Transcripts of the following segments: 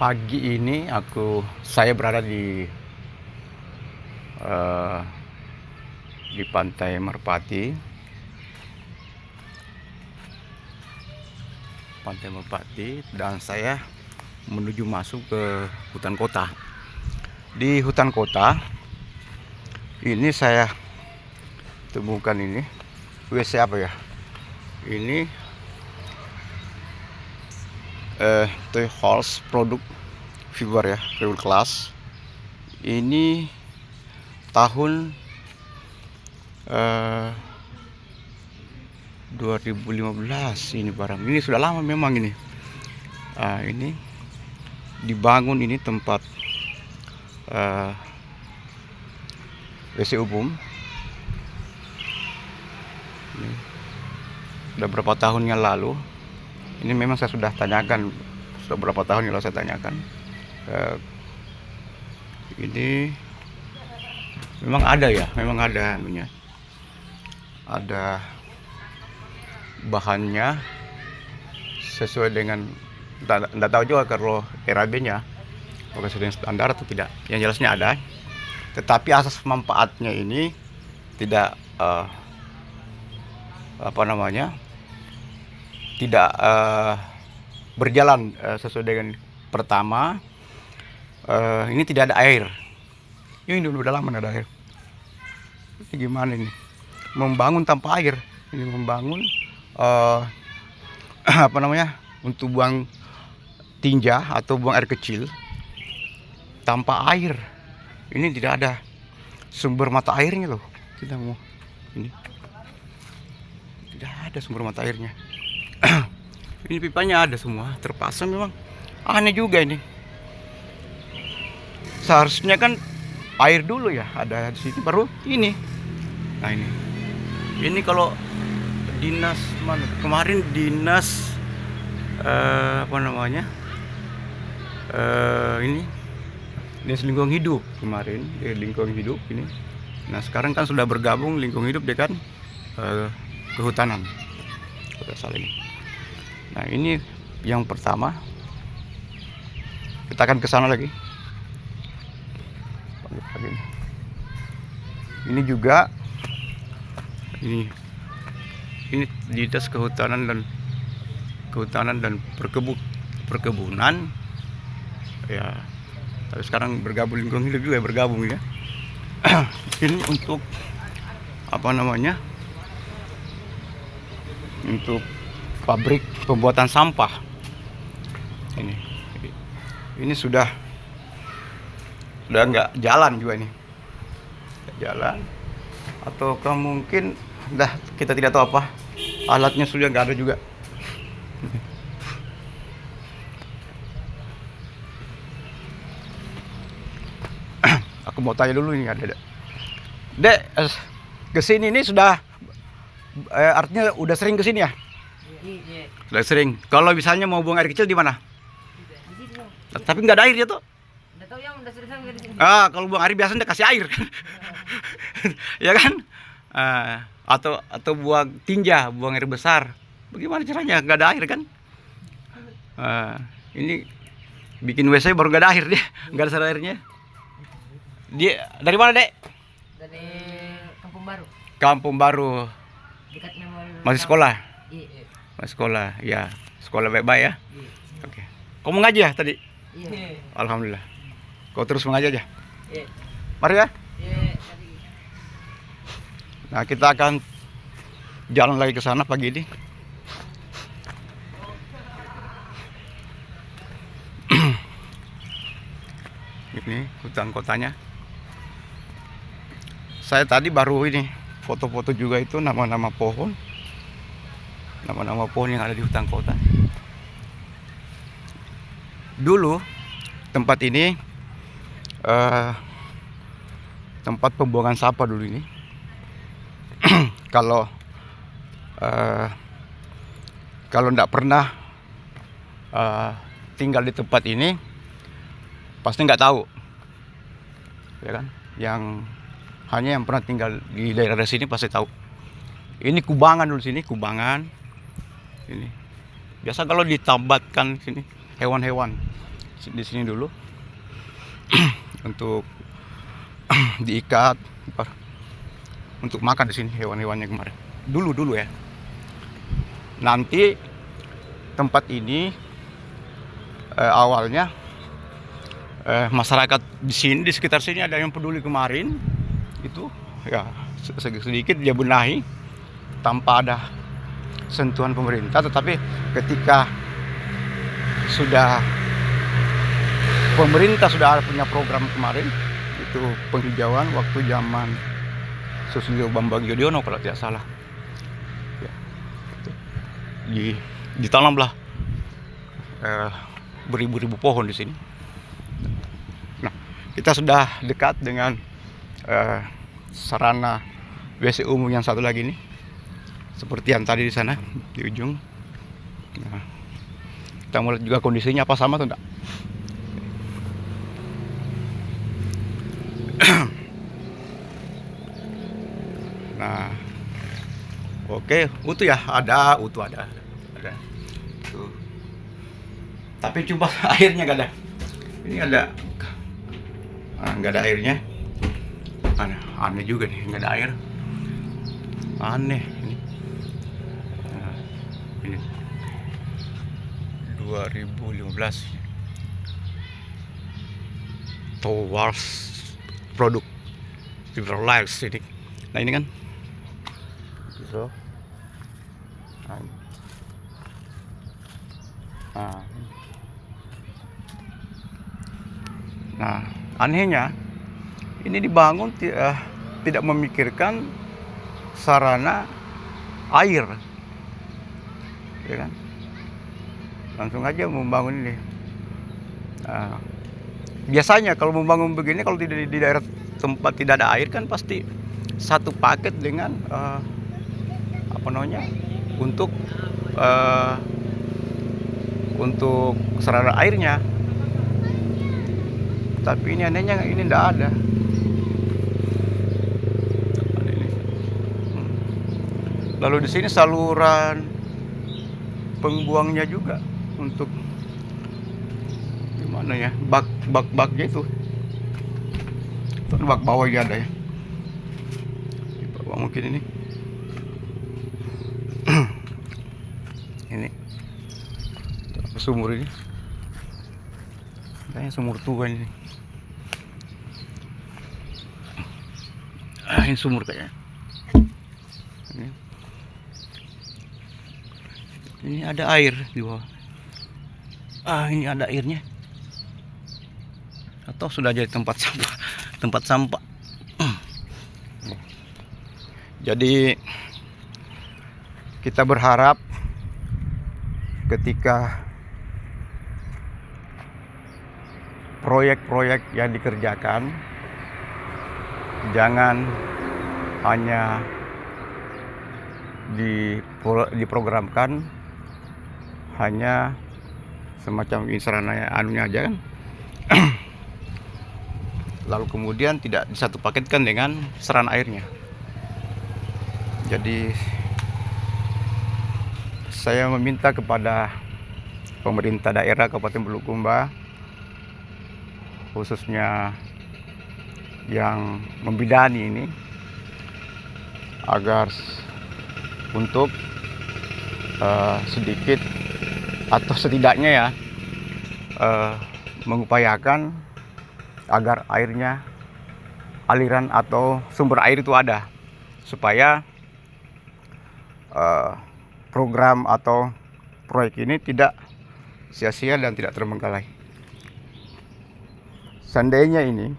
Pagi ini saya berada di Pantai Merpati. Dan saya menuju masuk ke hutan kota. Di hutan kota ini saya temukan ini WC apa ya? Ini Toy Halls produk fiber ya, fiber class. Ini tahun 2015 ini barang. Ini sudah lama memang ini. Ini dibangun ini tempat WC umum. Ini sudah berapa tahun yang lalu. Ini memang saya sudah tanyakan, sudah berapa tahun yang lalu saya tanyakan. Ini memang ada ya, memang ada anunya. Ada bahannya sesuai dengan, tidak tahu juga kalau RAB-nya apakah sesuai dengan standar atau tidak. Yang jelasnya ada, tetapi asas manfaatnya ini tidak tidak berjalan sesuai dengan pertama. Ini tidak ada air. Ini udah lama tidak ada air. Ini gimana ini? Membangun tanpa air. Ini membangun untuk buang tinja atau buang air kecil tanpa air. Ini tidak ada sumber mata airnya loh. Kita mau ini tidak ada sumber mata airnya. Ini pipanya ada semua terpasang, memang aneh juga ini. Seharusnya kan air dulu ya ada di sini baru ini. Nah ini kalau dinas mana kemarin, dinas ini dinas lingkungan hidup kemarin, lingkungan hidup ini. Nah sekarang kan sudah bergabung lingkungan hidup dengan kehutanan Kota Saling. Nah ini yang pertama, kita akan ke sana lagi. Ini juga ini dinas kehutanan dan perkebunan ya. Tapi sekarang bergabung lingkungan hidup juga bergabung ya. Ini untuk untuk pabrik pembuatan sampah. Ini sudah nggak jalan juga ini, nggak jalan, atau mungkin kita tidak tahu apa, alatnya sudah nggak ada juga. Aku mau tanya dulu, ini ada Dek, kesini ini sudah artinya udah sering kesini ya? Iya. Sudah sering. Kalau misalnya mau buang air kecil di mana? Tapi nggak ada air ya tuh. Udah tahu yang udah sering di sini. Kalau buang air biasanya kasih air. Ya kan? Atau buang tinja, buang air besar. Bagaimana caranya? Nggak ada air kan? Ini bikin WC baru nggak ada air dia, nggak ada airnya. Dia dari mana, Dek? Dari Kampung Baru. Kampung Baru. Dekatnya Masih sekolah? Iya. Masih sekolah, ya. Sekolah baik-baik ya. Iya. Oke. Kau mengaji ya tadi? Iya. Alhamdulillah. Kau terus mengaji aja. Iya. Mari ya. Iya. Nah, kita akan jalan lagi ke sana pagi ini. Ini hutan kotanya. Saya tadi baru ini foto-foto juga itu nama-nama pohon yang ada di hutan kota. Dulu tempat ini tempat pembuangan sampah dulu ini. Kalau nggak pernah tinggal di tempat ini pasti nggak tahu, ya kan? Hanya yang pernah tinggal di daerah sini pasti tahu. Ini kubangan dulu sini, kubangan. Ini biasa kalau ditambatkan sini hewan-hewan di sini dulu untuk diikat untuk makan di sini hewan-hewannya kemarin. Dulu ya. Nanti tempat ini awalnya masyarakat di sini, di sekitar sini ada yang peduli kemarin itu ya, sedikit dia benahi tanpa ada sentuhan pemerintah. Tetapi ketika pemerintah sudah punya program kemarin itu penghijauan waktu zaman Susilo Bambang Yudhoyono kalau tidak salah ya, ditanamlah beribu-ribu pohon di sini. Nah, kita sudah dekat dengan sarana WC umum yang satu lagi nih, seperti yang tadi di sana di ujung. Nah, kita mau lihat juga kondisinya apa sama atau enggak. Nah, oke, utuh ya, ada. Tuh. Tapi coba airnya nggak ada. Ini ada, nggak ada airnya. Aneh juga nih, nggak ada air. Aneh ini. Nah, ini 2015 towards produk Fiberlife ini. Nah ini kan gitu. Nah, anehnya ini dibangun tidak memikirkan sarana air, ya kan? Langsung aja membangun ini. Biasanya kalau membangun begini, kalau tidak di daerah tempat tidak ada air kan pasti satu paket dengan untuk sarana airnya. Tapi ini anehnya ini tidak ada. Lalu di sini saluran pembuangnya juga untuk gimana ya, bak-baknya itu. Bak bawah ya ada ya. Di bawah mungkin ini. Ini sumur ini. Kayaknya sumur tua ini. Ini sumur kayaknya. Ini ada air di bawah. Ini ada airnya. Atau sudah jadi tempat sampah. Jadi kita berharap ketika proyek-proyek yang dikerjakan jangan hanya diprogramkan hanya semacam sarana anunya aja kan. Lalu kemudian tidak disatu paketkan dengan sarana airnya. Jadi saya meminta kepada pemerintah daerah Kabupaten Bulukumba, khususnya yang membidani ini, agar untuk sedikit atau setidaknya ya mengupayakan agar airnya, aliran atau sumber air itu ada, supaya program atau proyek ini tidak sia-sia dan tidak terbengkalai. Seandainya ini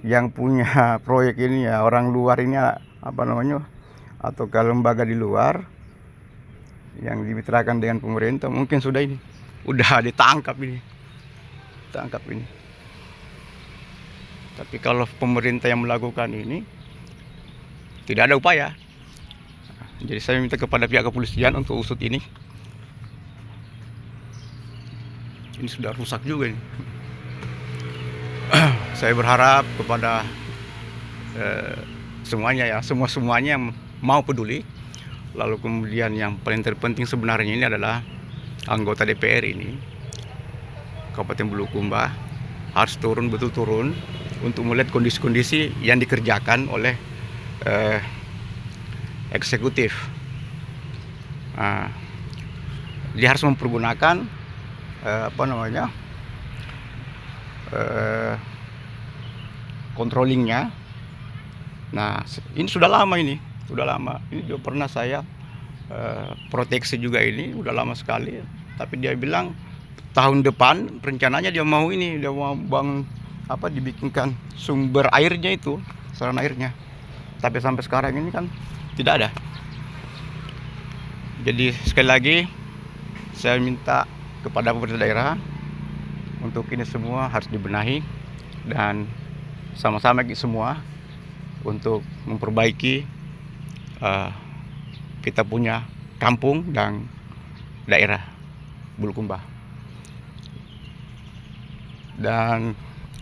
yang punya proyek ini ya orang luar ini, atau ke lembaga di luar yang dimitrakan dengan pemerintah, mungkin udah ditangkap ini. Tapi kalau pemerintah yang melakukan ini tidak ada upaya. Jadi saya minta kepada pihak kepolisian untuk usut ini. Ini sudah rusak juga ini. Saya berharap kepada semuanya ya, semuanya yang mau peduli. Lalu kemudian yang paling terpenting sebenarnya ini adalah anggota DPR ini. Kabupaten Bulukumba harus turun, betul turun untuk melihat kondisi-kondisi yang dikerjakan oleh eksekutif. Dia harus mempergunakan controllingnya. Nah, ini sudah lama ini, juga pernah saya proteksi juga, ini udah lama sekali. Tapi dia bilang tahun depan rencananya dia mau bangun dibikinkan sumber airnya itu, saluran airnya. Tapi sampai sekarang ini kan tidak ada. Jadi sekali lagi saya minta kepada pemerintah daerah untuk ini semua harus dibenahi dan sama-sama semua untuk memperbaiki kita punya kampung dan daerah Bulukumba. Dan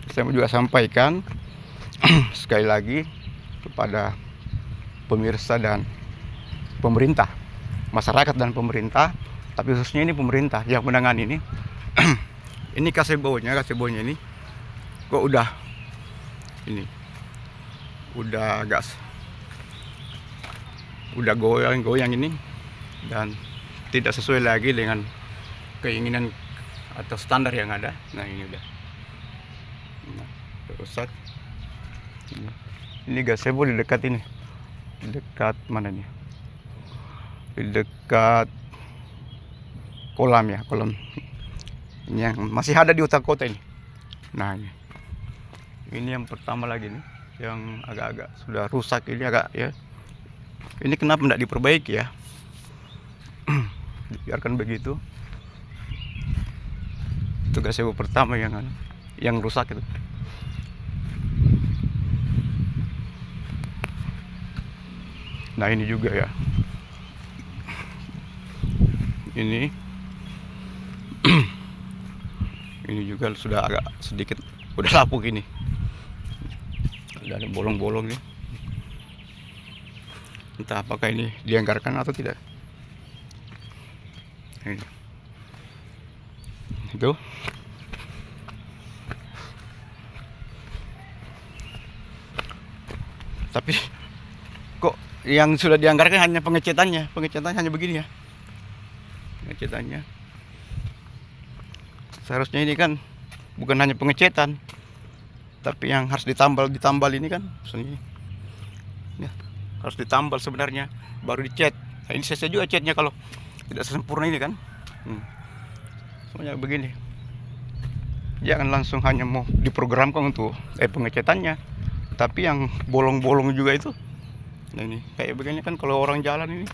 saya mau juga sampaikan sekali lagi kepada pemirsa dan pemerintah, masyarakat dan pemerintah, tapi khususnya ini pemerintah yang menangani ini. Ini kasebonya ini kok udah goyang ini dan tidak sesuai lagi dengan keinginan atau standar yang ada. Nah, ini udah rusak. Ini gazebo di dekat ini, di dekat mana nih, di dekat kolam ini yang masih ada di utara kota ini. Nah, ini yang pertama lagi nih, yang agak-agak sudah rusak ini ya. Ini kenapa tidak diperbaiki ya? Dibiarkan begitu. Itu gazebo pertama yang rusak itu. Nah, ini juga ya. Ini ini juga sudah agak sedikit udah lapuk ini. Ada bolong-bolong nih. Entah apakah ini dianggarkan atau tidak. Ini. Itu. Tapi kok yang sudah dianggarkan hanya pengecatannya hanya begini ya. Pengecatannya. Seharusnya ini kan bukan hanya pengecatan, tapi yang harus ditambal ini kan ya, harus ditambal sebenarnya baru dicat. Nah, ini saya juga catnya kalau tidak sempurna ini kan. Semuanya begini. Jangan langsung hanya mau diprogramkan untuk pengecatannya, tapi yang bolong-bolong juga itu. Nah, ini kayak begini kan kalau orang jalan ini.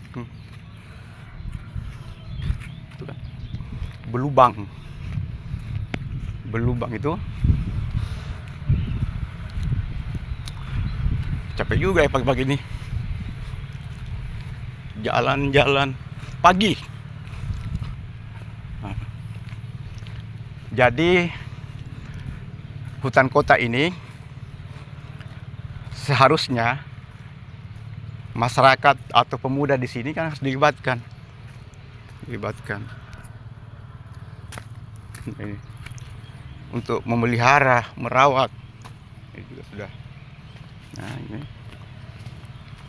Itu kan belubang itu. Capek juga ya pagi-pagi ini jalan-jalan pagi. Jadi hutan kota ini seharusnya masyarakat atau pemuda di sini kan harus dilibatkan. Ini untuk memelihara, merawat. Ini juga sudah. Nah,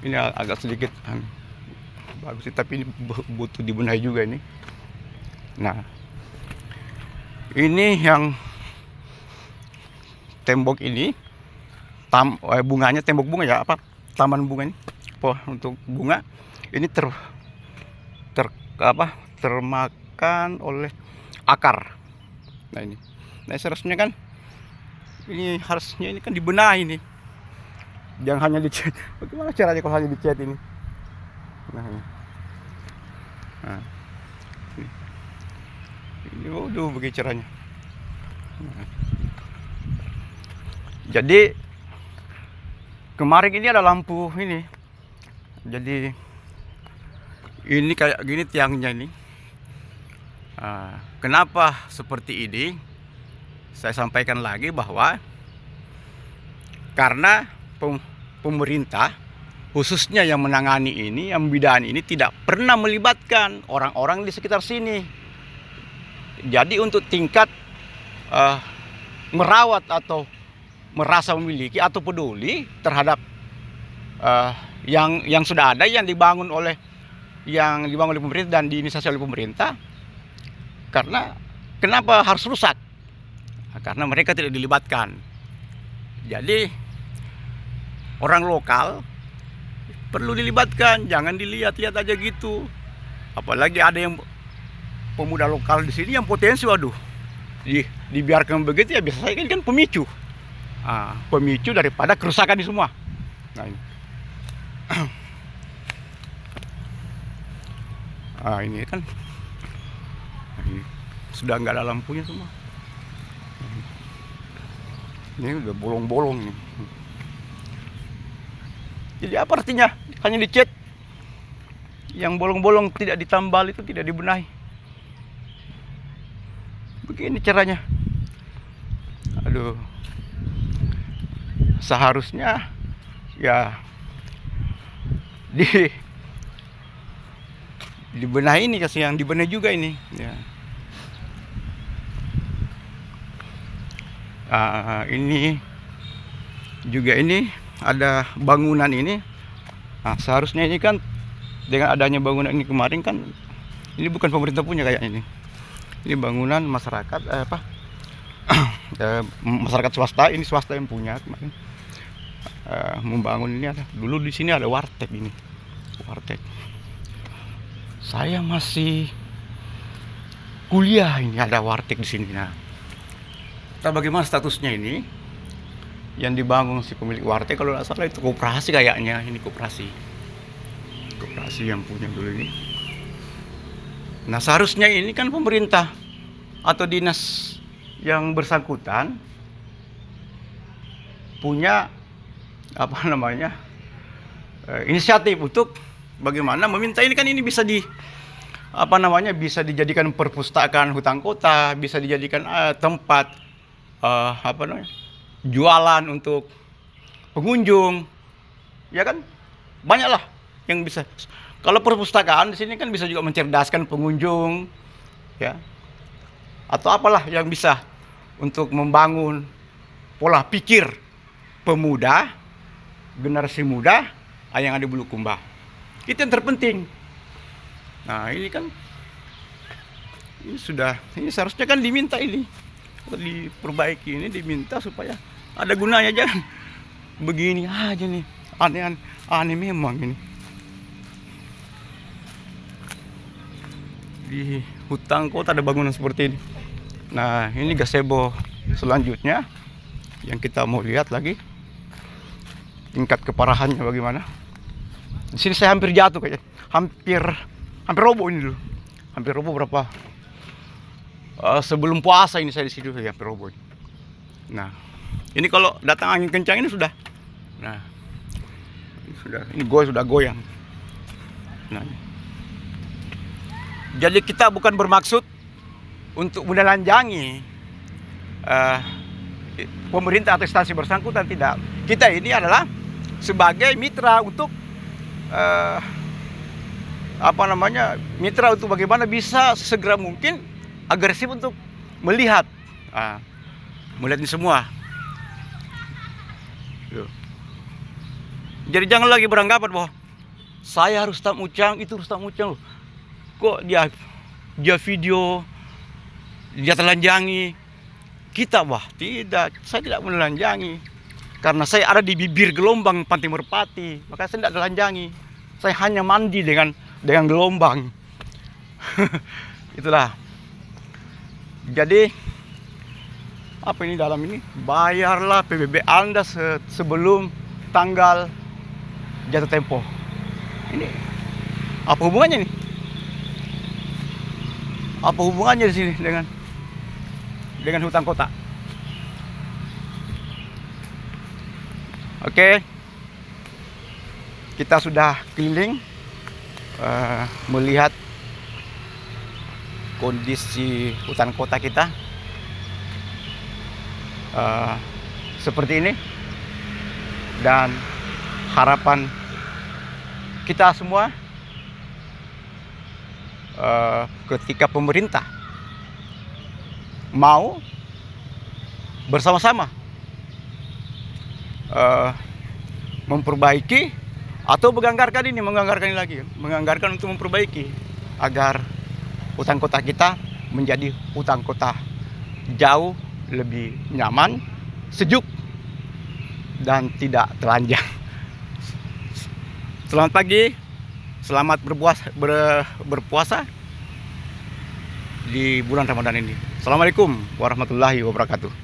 ini agak sedikit bagus sih, tapi ini butuh dibenahi juga ini. Nah, ini yang tembok ini bunganya, tembok bunga ya, taman bunga ini untuk bunga ini termakan oleh akar. Nah, seharusnya kan ini kan dibenahi nih. Jangan hanya dicat. Bagaimana caranya kalau hanya dicat ini? Nah, ini begini caranya. Nah. Jadi kemarin ini ada lampu ini. Jadi ini kayak gini tiangnya ini. Kenapa seperti ini? Saya sampaikan lagi bahwa karena pemerintah khususnya yang menangani ini, yang bidang ini tidak pernah melibatkan orang-orang di sekitar sini. Jadi untuk tingkat eh, merawat atau merasa memiliki atau peduli terhadap yang sudah ada, yang dibangun oleh pemerintah dan diinisiasi oleh pemerintah. Karena kenapa harus rusak? Karena mereka tidak dilibatkan. Jadi orang lokal perlu dilibatkan, jangan dilihat-lihat aja gitu. Apalagi ada yang pemuda lokal di sini yang potensi, waduh, dibiarkan begitu ya bisa saja kan pemicu. Pemicu daripada kerusakan di semua. Nah, ini kan ini sudah nggak ada lampunya semua. Ini udah bolong-bolong nih. Jadi apa artinya? Hanya dicat. Yang bolong-bolong tidak ditambal itu tidak dibenahi. Begini caranya. Aduh. Seharusnya ya dibenahi ini, kasih yang dibenahi juga ini. Ya. Ini juga ini ada bangunan ini. Seharusnya ini kan dengan adanya bangunan ini kemarin kan ini bukan pemerintah punya kayak ini. Ini bangunan masyarakat masyarakat swasta, ini swasta yang punya kemarin. Membangun ini ada. Dulu di sini ada warteg ini. Warteg. Saya masih kuliah ini ada warteg di sini. Nah, bagaimana statusnya ini? Yang dibangun si pemilik warteg kalau tidak salah itu koperasi kayaknya. Ini koperasi yang punya dulu ini. Nah, seharusnya ini kan pemerintah atau dinas yang bersangkutan punya inisiatif untuk bagaimana meminta ini kan ini bisa bisa dijadikan perpustakaan hutan kota, bisa dijadikan tempat jualan untuk pengunjung, ya kan, banyaklah yang bisa. Kalau perpustakaan di sini kan bisa juga mencerdaskan pengunjung, ya, atau apalah yang bisa untuk membangun pola pikir pemuda, generasi muda yang ada di Bulukumba. Itu yang terpenting. Nah, ini kan ini seharusnya kan diminta ini diperbaiki, ini diminta supaya ada gunanya, jangan begini aja nih, aneh memang ini. Di hutan kota ada bangunan seperti ini. Nah, ini gazebo selanjutnya yang kita mau lihat lagi tingkat keparahannya bagaimana. Di sini saya hampir jatuh kayaknya, hampir roboh ini dulu, hampir roboh berapa? Sebelum puasa ini saya di situ ya, hampir roboh. Nah, ini kalau datang angin kencang ini sudah, nah, ini sudah goyang. Nah, jadi kita bukan bermaksud untuk menelanjangi pemerintah atau instansi bersangkutan, tidak. Kita ini adalah sebagai mitra untuk mitra untuk bagaimana bisa segera mungkin agresif untuk melihat ini semua. Jadi jangan lagi beranggapan bahwa saya harus tak mucang, itu harus tak mucang loh. Kok dia video, dia telanjangi kita, tidak, saya tidak menelanjangi. Karena saya ada di bibir gelombang Pantai Merpati, maka saya tidak telanjangi. Saya hanya mandi dengan gelombang. Itulah. Jadi apa ini dalam ini? Bayarlah PBB Anda sebelum tanggal jatuh tempo. Ini apa hubungannya nih? Apa hubungannya di sini dengan hutan kota? Oke, kita sudah keliling melihat kondisi hutan kota kita seperti ini, dan harapan kita semua ketika pemerintah mau bersama-sama memperbaiki atau menganggarkan ini lagi, menganggarkan untuk memperbaiki agar hutan kota kita menjadi hutan kota jauh lebih nyaman, sejuk, dan tidak telanjang. Selamat pagi, selamat berpuasa di bulan Ramadan ini. Assalamualaikum warahmatullahi wabarakatuh.